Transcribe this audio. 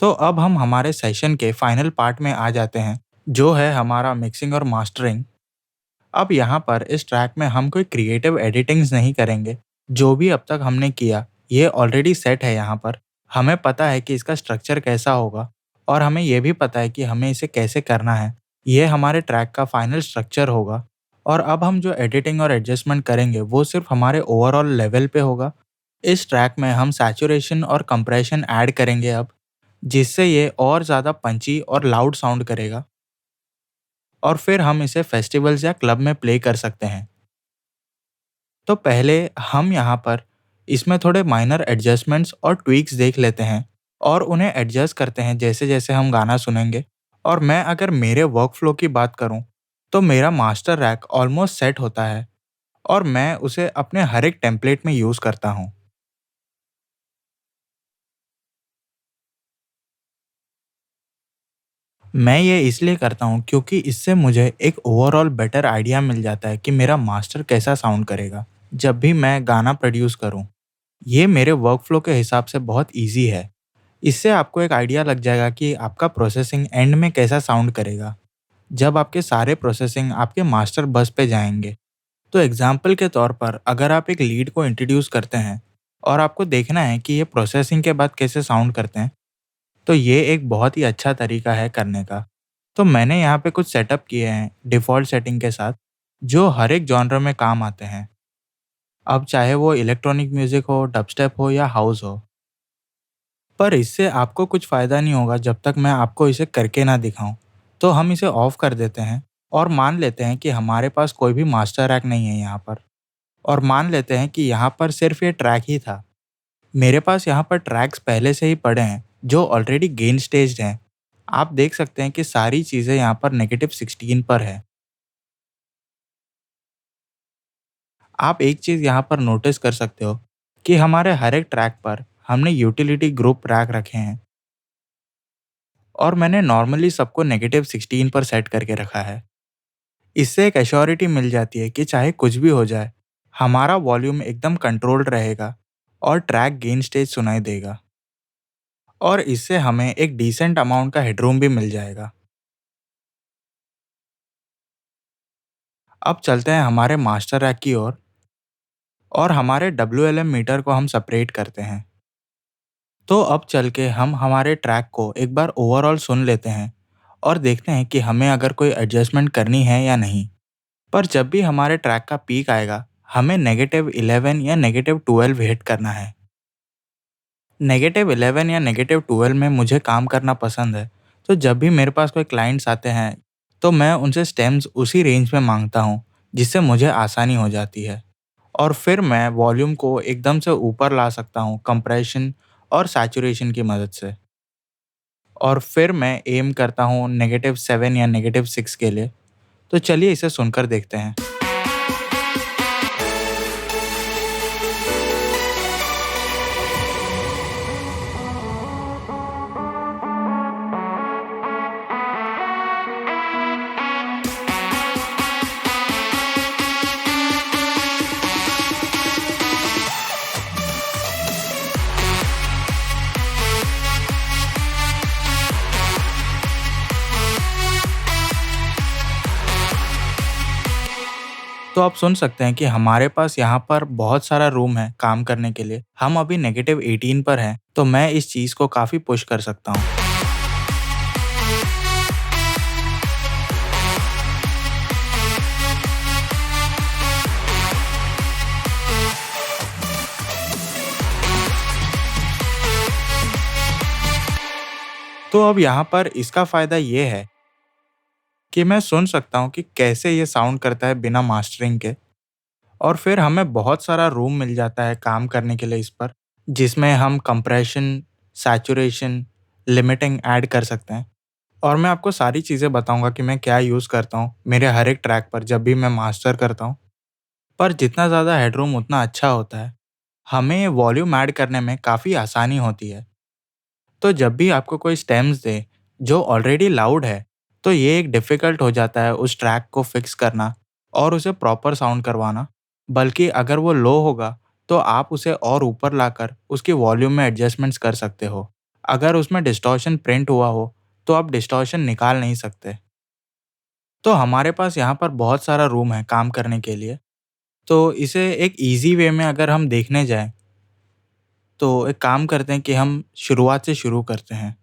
तो अब हम हमारे सेशन के फाइनल पार्ट में आ जाते हैं, जो है हमारा मिक्सिंग और मास्टरिंग। अब यहाँ पर इस ट्रैक में हम कोई क्रिएटिव एडिटिंग्स नहीं करेंगे। जो भी अब तक हमने किया, ये ऑलरेडी सेट है यहाँ पर। हमें पता है कि इसका स्ट्रक्चर कैसा होगा और हमें ये भी पता है कि हमें इसे कैसे करना है। ये हमारे ट्रैक का फाइनल स्ट्रक्चर होगा और अब हम जो एडिटिंग और एडजस्टमेंट करेंगे, वो सिर्फ हमारे ओवरऑल लेवल पे होगा। इस ट्रैक में हम सैचुरेशन और कंप्रेशन ऐड करेंगे अब, जिससे ये और ज़्यादा पंची और लाउड साउंड करेगा और फिर हम इसे फेस्टिवल्स या क्लब में प्ले कर सकते हैं। तो पहले हम यहाँ पर इसमें थोड़े माइनर एडजस्टमेंट्स और ट्वीक्स देख लेते हैं और उन्हें एडजस्ट करते हैं जैसे-जैसे हम गाना सुनेंगे। और मैं अगर मेरे वर्क फ्लो की बात करूँ, तो मेरा मास्टर रैक ऑलमोस्ट सेट होता है और मैं उसे अपने हर एक टेम्पलेट में यूज़ करता हूँ। मैं ये इसलिए करता हूँ क्योंकि इससे मुझे एक ओवरऑल बेटर आइडिया मिल जाता है कि मेरा मास्टर कैसा साउंड करेगा जब भी मैं गाना प्रोड्यूस करूँ। ये मेरे वर्क फ्लो के हिसाब से बहुत ईजी है। इससे आपको एक आइडिया लग जाएगा कि आपका प्रोसेसिंग एंड में कैसा साउंड करेगा जब आपके सारे प्रोसेसिंग आपके मास्टर बस पे जाएंगे। तो एग्जाम्पल के तौर पर अगर आप एक लीड को इंट्रोड्यूस करते हैं और आपको देखना है कि ये प्रोसेसिंग के बाद कैसे साउंड करते हैं, तो ये एक बहुत ही अच्छा तरीका है करने का। तो मैंने यहाँ पे कुछ सेटअप किए हैं डिफ़ॉल्ट सेटिंग के साथ, जो हर एक जॉनर में काम आते हैं। अब चाहे वो इलेक्ट्रॉनिक म्यूज़िक हो, डबस्टेप हो या हाउस हो। पर इससे आपको कुछ फ़ायदा नहीं होगा जब तक मैं आपको इसे करके ना दिखाऊँ। तो हम इसे ऑफ़ कर देते हैं और मान लेते हैं कि हमारे पास कोई भी मास्टर रैक नहीं है यहाँ पर। और मान लेते हैं कि यहाँ पर सिर्फ़ ये ट्रैक ही था। मेरे पास यहाँ पर ट्रैक्स पहले से ही पड़े हैं, जो ऑलरेडी गेन स्टेज्ड हैं। आप देख सकते हैं कि सारी चीज़ें यहाँ पर -16 पर है। आप एक चीज़ यहाँ पर नोटिस कर सकते हो कि हमारे हर एक ट्रैक पर हमने यूटिलिटी ग्रुप रैक रखे हैं और मैंने नॉर्मली सबको -16 पर सेट करके रखा है। इससे एक एश्योरिटी मिल जाती है कि चाहे कुछ भी हो जाए, हमारा वॉल्यूम एकदम कंट्रोल्ड रहेगा और ट्रैक गेन स्टेज सुनाई देगा। और इससे हमें एक डिसेंट अमाउंट का हेडरूम भी मिल जाएगा। अब चलते हैं हमारे मास्टर रैक की ओर और हमारे डब्ल्यूएलएम मीटर को हम सेपरेट करते हैं। तो अब चल के हम हमारे ट्रैक को एक बार ओवरऑल सुन लेते हैं और देखते हैं कि हमें अगर कोई एडजस्टमेंट करनी है या नहीं। पर जब भी हमारे ट्रैक का पीक आएगा, हमें -11 या -12 हिट करना है। -11 या -12 में मुझे काम करना पसंद है। तो जब भी मेरे पास कोई क्लाइंट्स आते हैं, तो मैं उनसे स्टेम्स उसी रेंज में माँगता हूँ, जिससे मुझे आसानी हो जाती है। और फिर मैं वॉल्यूम को एकदम से ऊपर ला सकता हूँ कंप्रेशन और सैचुरेशन की मदद से। और फिर मैं एम करता हूँ -7 या -6 के लिए। तो चलिए इसे सुनकर देखते हैं। तो आप सुन सकते हैं कि हमारे पास यहाँ पर बहुत सारा रूम है काम करने के लिए। हम अभी -18 पर हैं, तो मैं इस चीज़ को काफ़ी पुश कर सकता हूँ। तो अब यहाँ पर इसका फ़ायदा ये है कि मैं सुन सकता हूँ कि कैसे ये साउंड करता है बिना मास्टरिंग के। और फिर हमें बहुत सारा रूम मिल जाता है काम करने के लिए इस पर, जिसमें हम कंप्रेशन, सैचुरेशन, लिमिटिंग ऐड कर सकते हैं। और मैं आपको सारी चीज़ें बताऊँगा कि मैं क्या यूज़ करता हूँ मेरे हर एक ट्रैक पर जब भी मैं मास्टर करता हूँ। पर जितना ज़्यादा हेडरूम उतना अच्छा होता है। हमें वॉल्यूम ऐड करने में काफ़ी आसानी होती है। तो जब भी आपको कोई स्टेम्स दे जो ऑलरेडी लाउड है, तो ये एक डिफ़िकल्ट हो जाता है उस ट्रैक को फिक्स करना और उसे प्रॉपर साउंड करवाना। बल्कि अगर वो लो होगा, तो आप उसे और ऊपर लाकर उसकी वॉल्यूम में एडजस्टमेंट्स कर सकते हो। अगर उसमें डिस्टॉर्शन प्रिंट हुआ हो, तो आप डिस्टॉर्शन निकाल नहीं सकते। तो हमारे पास यहाँ पर बहुत सारा रूम है काम करने के लिए। तो इसे एक ईज़ी वे में अगर हम देखने जाएँ, तो एक काम करते हैं कि हम शुरुआत से शुरू करते हैं।